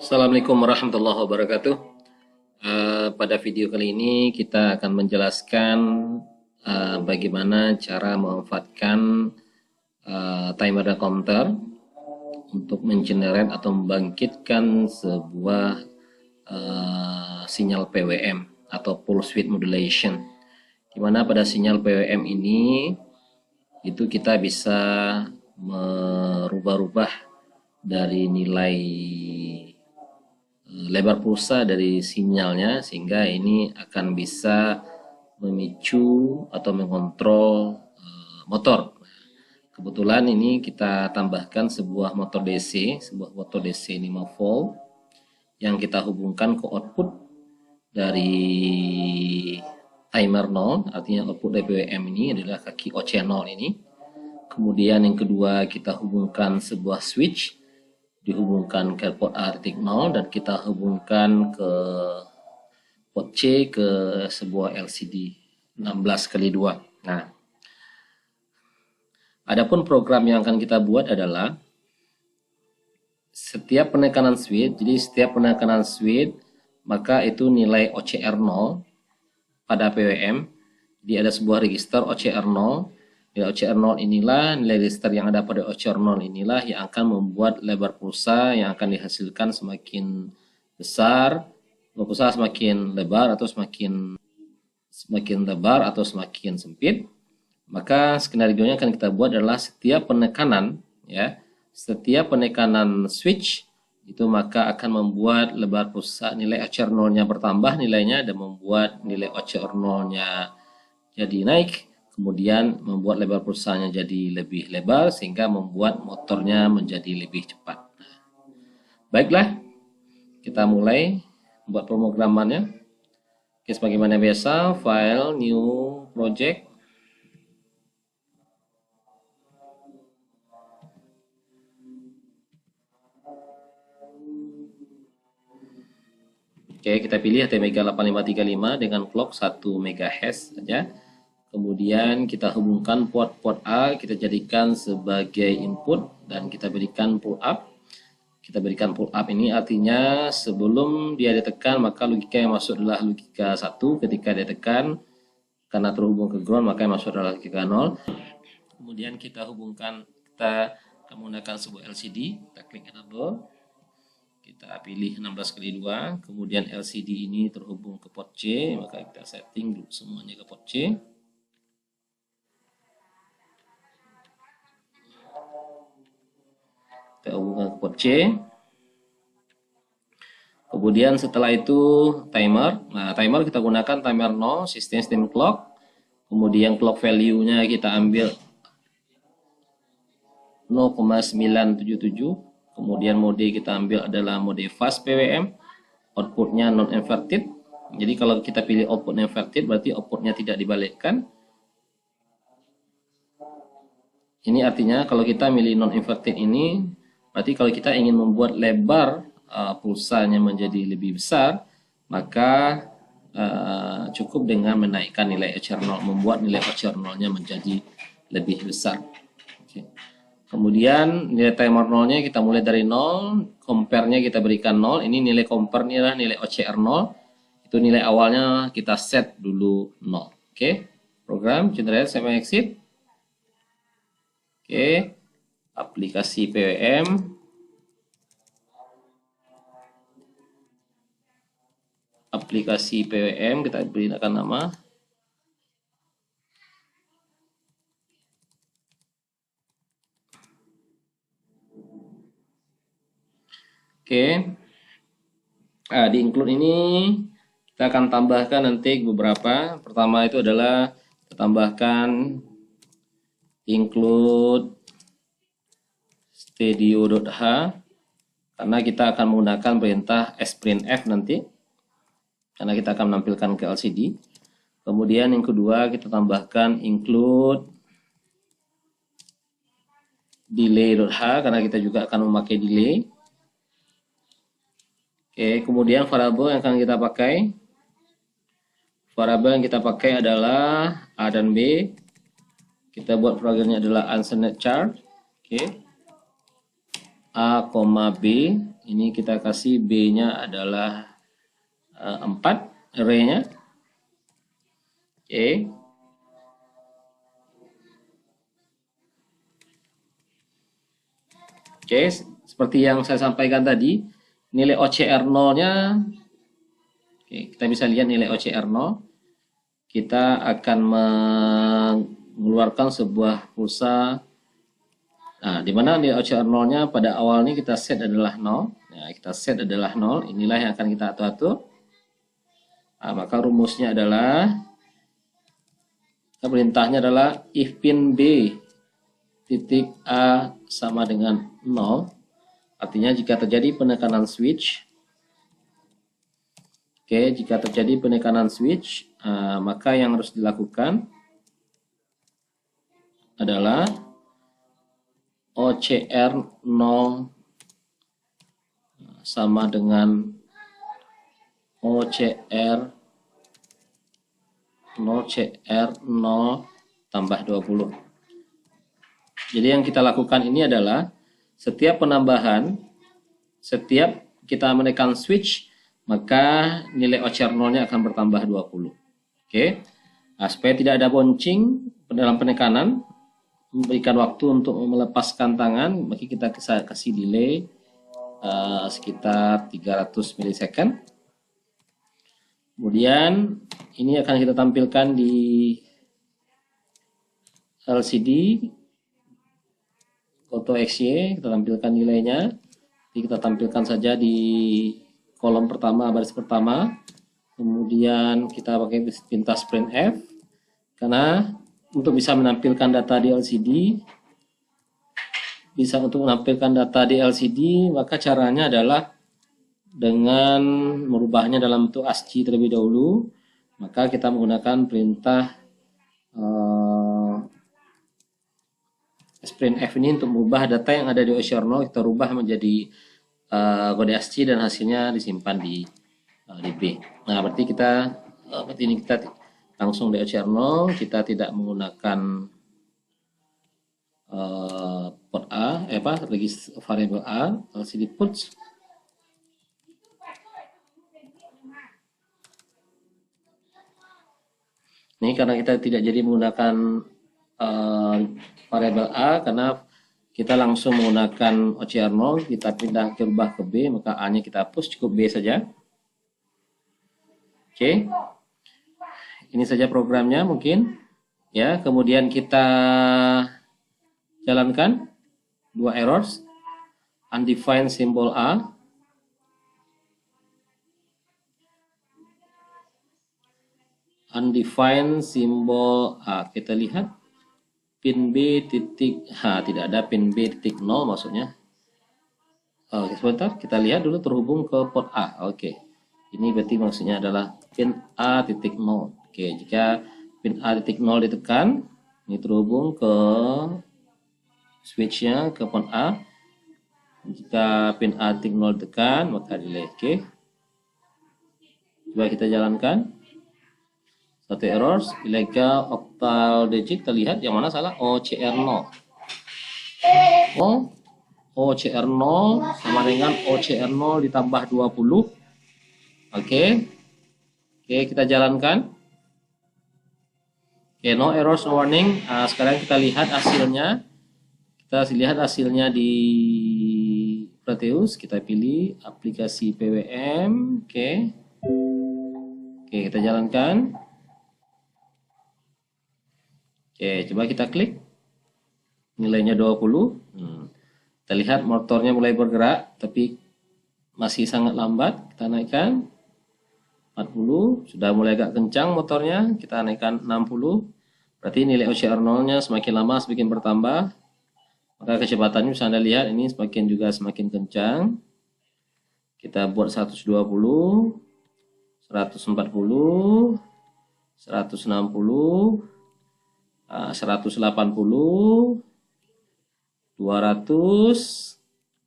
Assalamualaikum warahmatullahi wabarakatuh. Pada video kali ini kita akan menjelaskan bagaimana cara memanfaatkan timer dan counter untuk mengenerate atau membangkitkan sebuah sinyal PWM atau pulse width modulation. Di mana pada sinyal PWM ini itu kita bisa merubah-rubah dari nilai lebar pulsa dari sinyalnya, sehingga ini akan bisa memicu atau mengontrol motor. Kebetulan ini kita tambahkan sebuah motor DC 5 volt yang kita hubungkan ke output dari timer 0, artinya output dari PWM ini adalah kaki OC0 ini. Kemudian yang kedua, kita hubungkan sebuah switch, dihubungkan ke port A.0 dan kita hubungkan ke port C ke sebuah LCD 16x2. Nah, adapun program yang akan kita buat adalah setiap penekanan switch, jadi setiap penekanan switch maka itu nilai OCR0 pada PWM. Jadi ada sebuah register OCR0. Nilai OCR0 inilah, nilai register yang ada pada OCR0 inilah yang akan membuat lebar pulsa yang akan dihasilkan semakin besar, pulsa semakin lebar atau semakin lebar atau semakin sempit. Maka skenario-nya akan kita buat adalah setiap penekanan, ya, setiap penekanan switch itu maka akan membuat lebar pulsa nilai OCR0-nya bertambah nilainya dan membuat nilai OCR0-nya jadi naik, kemudian membuat lebar pulsanya jadi lebih lebar sehingga membuat motornya menjadi lebih cepat. Baiklah, kita mulai buat pemrogramannya. Oke, sebagaimana biasa, file, new project. Oke, kita pilih ATmega 8535 dengan clock 1 MHz saja. Kemudian kita hubungkan port A, kita jadikan sebagai input dan kita berikan pull up. Kita berikan pull up ini artinya sebelum dia ditekan maka logika yang masuk adalah logika 1. Ketika dia tekan karena terhubung ke ground maka yang masuk adalah logika 0. Kemudian kita hubungkan, kita menggunakan sebuah LCD, kita klik enable. Kita pilih 16x2, kemudian LCD ini terhubung ke port C, maka kita setting dulu semuanya ke port C. Kita hubungkan ke port C. Kemudian setelah itu timer. Nah, timer kita gunakan timer 0, system clock. Kemudian clock value-nya kita ambil 0,977. Kemudian mode kita ambil adalah mode fast PWM. Outputnya non inverted. Jadi kalau kita pilih output inverted berarti outputnya tidak dibalikkan. Ini artinya kalau kita milih non inverted ini berarti kalau kita ingin membuat lebar pulsanya menjadi lebih besar, maka cukup dengan menaikkan nilai OCR0, membuat nilai OCR0-nya menjadi lebih besar. Oke. Kemudian nilai timer 0-nya kita mulai dari 0, compare-nya kita berikan 0. Ini nilai compare, ini adalah nilai OCR0. Itu nilai awalnya kita set dulu 0. Oke. Program generate sama exit. Oke. Aplikasi PWM. Aplikasi PWM kita berikan nama. Oke, di include ini kita akan tambahkan nanti beberapa. Pertama itu adalah kita tambahkan include stadio.h karena kita akan menggunakan perintah sprintf nanti karena kita akan menampilkan ke LCD. Kemudian yang kedua kita tambahkan include delay.h karena kita juga akan memakai delay. Oke, kemudian variabel yang akan kita pakai, variabel yang kita pakai adalah A dan B. Kita buat variabelnya adalah uncertain charge. Oke, A, B Ini kita kasih B-nya adalah 4 array-nya. Oke. Oke, seperti yang saya sampaikan tadi, nilai OCR 0-nya, oke, kita bisa lihat nilai OCR 0. Kita akan mengeluarkan sebuah pulsa. Nah, di mana nilai OCR 0-nya pada awalnya kita set adalah 0. Nah, kita set adalah 0. Inilah yang akan kita atur-atur. Nah, maka rumusnya adalah, perintahnya adalah if pin B titik A sama dengan 0, artinya jika terjadi penekanan switch, jika terjadi penekanan switch, maka yang harus dilakukan adalah OCR 0 sama dengan OCR 0 tambah 20. Jadi yang kita lakukan ini adalah setiap penambahan, setiap kita menekan switch, maka nilai OCR 0-nya akan bertambah 20. Oke. Nah, supaya tidak ada bouncing dalam penekanan, memberikan waktu untuk melepaskan tangan, maka kita kasih delay sekitar 300 milisecond. Kemudian ini akan kita tampilkan di LCD foto XY, kita tampilkan nilainya. Jadi kita tampilkan saja di kolom pertama, baris pertama. Kemudian kita pakai pintas printf, karena untuk bisa menampilkan data di LCD, maka caranya adalah dengan merubahnya dalam bentuk ASCII terlebih dahulu. Maka kita menggunakan perintah printf ini untuk merubah data yang ada di OCR 0, kita rubah menjadi kode ASCII dan hasilnya disimpan di B. Nah, berarti ini kita langsung di OCR 0, kita tidak menggunakan port A, variable A, LCD puts. Ini karena kita tidak jadi menggunakan variable A, karena kita langsung menggunakan OCR 0, kita pindah ke rubah ke B, maka A-nya kita hapus, cukup B saja. Oke. Ini saja programnya mungkin. Ya, kemudian kita jalankan 2 errors. Undefined symbol A. Undefined symbol A. Kita lihat pin B titik H, tidak ada pin B titik 0 maksudnya. Oke, sebentar, kita lihat dulu terhubung ke port A. Oke, ini berarti maksudnya adalah pin A titik 0. Oke, jika pin A titik 0 ditekan, ini terhubung ke switchnya ke port A. Jika pin A titik 0 ditekan, maka delay. Oke, coba kita jalankan. Satu error, illegal octal digit, kita lihat yang mana salah, OCR 0. OCR 0 sama dengan OCR 0 ditambah 20. Oke, kita jalankan. Oke, no errors, no warning. Nah, sekarang kita lihat hasilnya. Kita lihat hasilnya di Proteus. Kita pilih aplikasi PWM. Oke, kita jalankan. Oke, coba kita klik. Nilainya 20. Kita lihat motornya mulai bergerak, tapi masih sangat lambat. Kita naikkan 40. Sudah mulai agak kencang motornya. Kita naikkan 60. Berarti nilai OCR 0-nya semakin lama semakin bertambah. Maka kecepatannya bisa Anda lihat ini semakin kencang. Kita buat 120, 140, 160. 180, 200,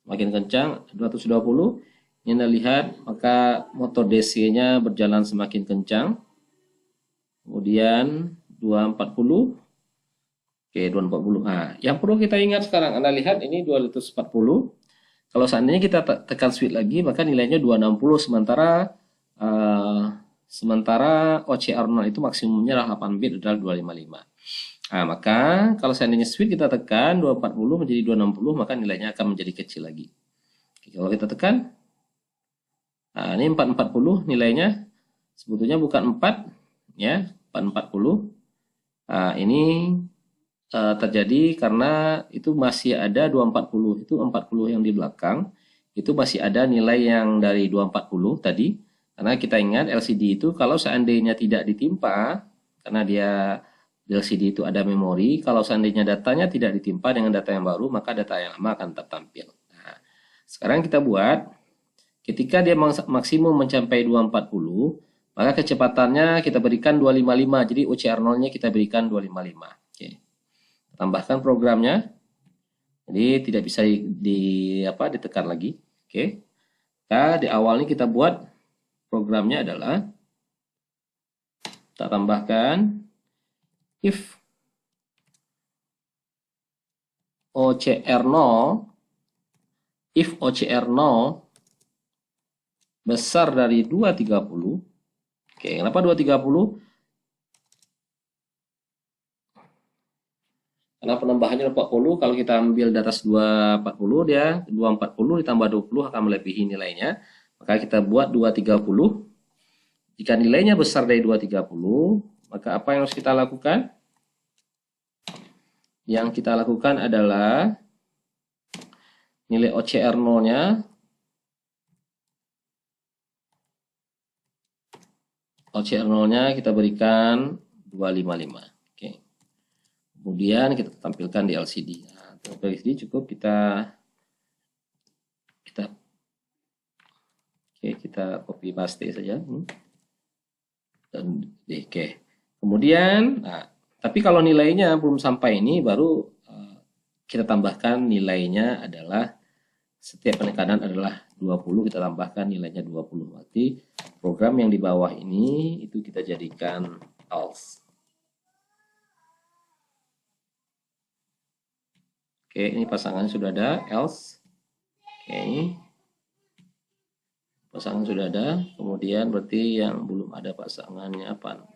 makin kencang, 220. Ini Anda lihat, maka motor DC-nya berjalan semakin kencang. Kemudian 240, oke 240. Nah, yang perlu kita ingat sekarang, Anda lihat ini 240. Kalau seandainya kita tekan switch lagi, maka nilainya 260, sementara OCR0 itu maksimumnya adalah 8 bit adalah 255. Nah, maka kalau seandainya switch kita tekan 240 menjadi 260, maka nilainya akan menjadi kecil lagi. Oke, kalau kita tekan, nah ini 440 nilainya sebetulnya bukan 4, ya, 440. Nah, ini terjadi karena itu masih ada 240, itu 40 yang di belakang itu masih ada nilai yang dari 240 tadi, karena kita ingat LCD itu kalau seandainya tidak ditimpa, karena dia di LCD itu ada memori, kalau seandainya datanya tidak ditimpa dengan data yang baru, maka data yang lama akan tetap tampil. Nah, sekarang kita buat, ketika dia maksimum mencapai 240, maka kecepatannya kita berikan 255, jadi OCR0-nya kita berikan 255. Oke. Tambahkan programnya, jadi tidak bisa ditekan lagi. Oke, nah, di awal ini kita buat programnya adalah kita tambahkan if OCR0 besar dari 230. Oke, kenapa 230? Karena penambahannya 40, kalau kita ambil di atas 240, dia 240 ditambah 20 akan melebihi nilainya. Maka kita buat 230. Jika nilainya besar dari 230, maka apa yang harus kita lakukan? Yang kita lakukan adalah nilai OCR0-nya kita berikan 255. Kemudian kita tampilkan di LCD. Nah, untuk LCD cukup kita copy paste saja. Dan oke. Kemudian, nah, tapi kalau nilainya belum sampai ini, baru kita tambahkan nilainya adalah setiap penekanan adalah 20, kita tambahkan nilainya 20. Berarti program yang di bawah ini itu kita jadikan else. Oke, ini pasangan sudah ada, else. Oke, pasangan sudah ada. Kemudian berarti yang belum ada pasangannya apa?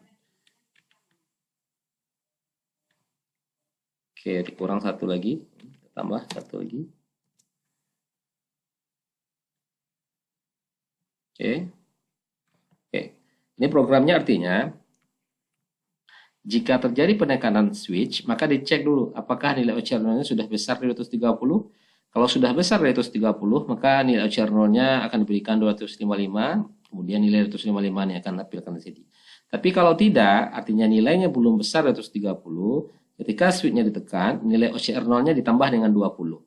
Oke, kurang satu lagi, tambah satu lagi. Oke, ini programnya artinya jika terjadi penekanan switch, maka dicek dulu apakah nilai OCR0-nya sudah besar dari 230. Kalau sudah besar dari 230, maka nilai OCR0-nya akan diberikan 255, kemudian nilai 255 ini akan tampilkan di sini. Tapi kalau tidak, artinya nilainya belum besar dari 230, ketika switch-nya ditekan, nilai OCR0-nya ditambah dengan 20.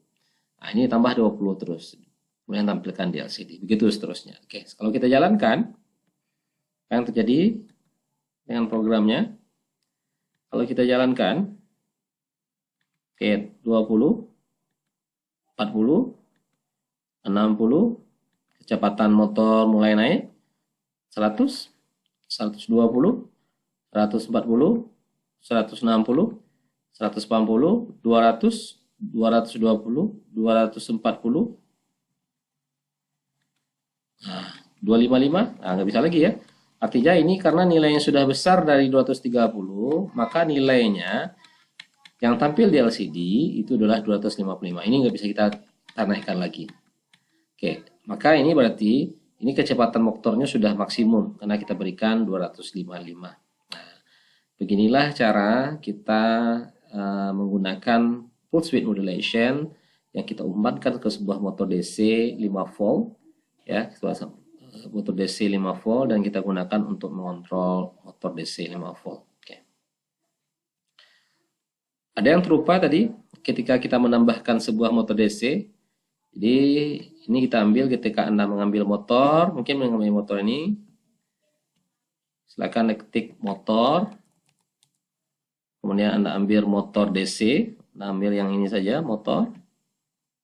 Nah, ini tambah 20 terus. Kemudian tampilkan di LCD. Begitu seterusnya. Oke, kalau kita jalankan, apa yang terjadi dengan programnya? Kalau kita jalankan, oke, 20, 40, 60, kecepatan motor mulai naik, 100, 120, 140, 160, 180, 200, 220, 240, nah, 255, nah nggak bisa lagi ya. Artinya ini karena nilainya sudah besar dari 230, maka nilainya yang tampil di LCD itu adalah 255. Ini nggak bisa kita naikkan lagi. Oke, maka ini berarti ini kecepatan motornya sudah maksimum karena kita berikan 255. Nah, beginilah cara kita menggunakan pulse width modulation yang kita umpankan ke sebuah motor DC 5 volt, ya, motor DC 5 volt, dan kita gunakan untuk mengontrol motor DC 5 volt. Oke. Ada yang terupa tadi ketika kita menambahkan sebuah motor DC. Jadi ini kita ambil ketika Anda mengambil motor, mungkin mengambil motor ini. Silakan ketik motor. Kemudian Anda ambil motor DC, Anda ambil yang ini saja, motor.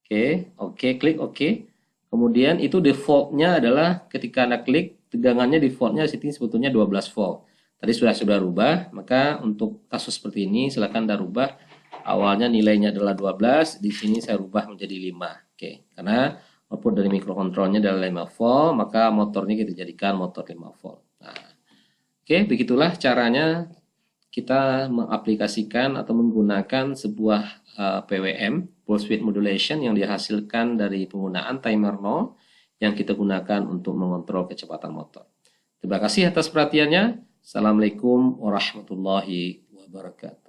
Oke, klik oke. Kemudian itu defaultnya adalah ketika Anda klik, tegangannya defaultnya setting sebetulnya 12 volt. Tadi sudah rubah, maka untuk kasus seperti ini silakan Anda rubah. Awalnya nilainya adalah 12, di sini saya rubah menjadi 5. Oke, karena output dari mikrokontrolnya adalah 5 volt, maka motornya kita jadikan motor 5 volt. Nah, oke, begitulah caranya kita mengaplikasikan atau menggunakan sebuah PWM, pulse width modulation, yang dihasilkan dari penggunaan timer 0 yang kita gunakan untuk mengontrol kecepatan motor. Terima kasih atas perhatiannya. Assalamualaikum warahmatullahi wabarakatuh.